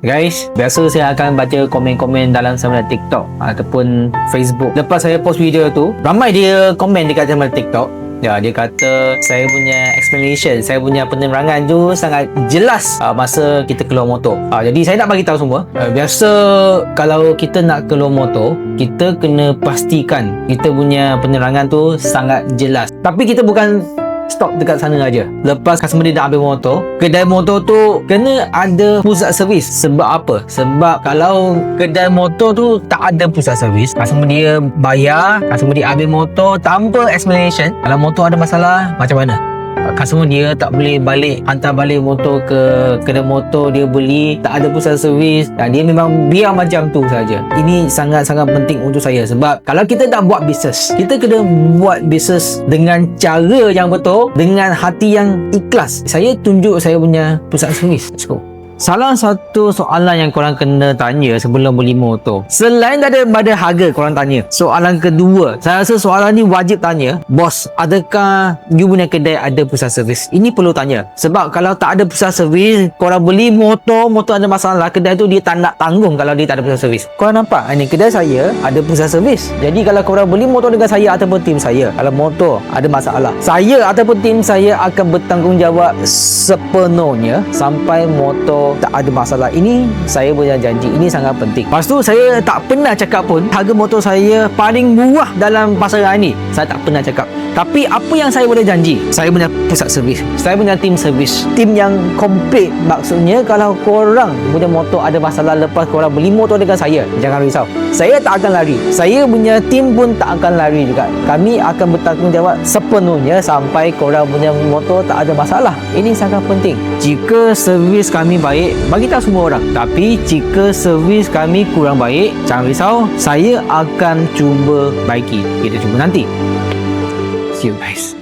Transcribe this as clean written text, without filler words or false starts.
Guys, biasa saya akan baca komen-komen dalam sembang TikTok ataupun Facebook. Lepas saya post video tu, ramai dia komen dekat sembang TikTok. Ya, dia kata saya punya explanation, saya punya penerangan tu sangat jelas masa kita keluar motor. Jadi saya nak bagi tahu semua. Biasa kalau kita nak keluar motor, kita kena pastikan kita punya penerangan tu sangat jelas. Tapi kita bukan stop dekat sana aja. Lepas customer dia dah ambil motor, kedai motor tu kena ada pusat servis. Sebab apa? Sebab kalau kedai motor tu tak ada pusat servis, customer dia bayar, customer dia ambil motor tanpa explanation, kalau motor ada masalah, macam mana? Customer dia tak boleh balik, hantar balik motor ke kedai motor dia beli, tak ada pusat servis, dan dia memang biar macam tu saja. Ini sangat-sangat penting untuk saya. Sebab kalau kita nak buat bisnes, kita kena buat bisnes dengan cara yang betul, dengan hati yang ikhlas. Saya tunjuk saya punya pusat servis. Let's go. Salah satu soalan yang korang kena tanya sebelum beli motor, selain daripada harga, korang tanya. Soalan kedua, saya rasa soalan ni wajib tanya. Bos, adakah you punya kedai ada pusat servis? Ini perlu tanya. Sebab kalau tak ada pusat servis, korang beli motor ada masalah, kedai tu dia tak nak tanggung kalau dia tak ada pusat servis. Korang nampak? Ini kedai saya ada pusat servis. Jadi kalau korang beli motor dengan saya ataupun tim saya, kalau motor ada masalah, saya ataupun tim saya akan bertanggungjawab sepenuhnya sampai motor tak ada masalah. Ini saya punya janji. Ini sangat penting. Lepas tu saya tak pernah cakap pun harga motor saya paling murah dalam pasaran ni. Saya tak pernah cakap. Tapi apa yang saya boleh janji, saya punya pusat servis, saya punya tim servis, tim yang komplit. Maksudnya kalau korang punya motor ada masalah lepas korang beli motor dengan saya, jangan risau, saya tak akan lari, saya punya tim pun tak akan lari juga. Kami akan bertanggungjawab sepenuhnya sampai korang punya motor tak ada masalah. Ini sangat penting. Jika servis kami baik, bagi tahu semua orang. Tapi jika servis kami kurang baik, jangan risau, saya akan cuba baiki. Kita cuba nanti. See you guys.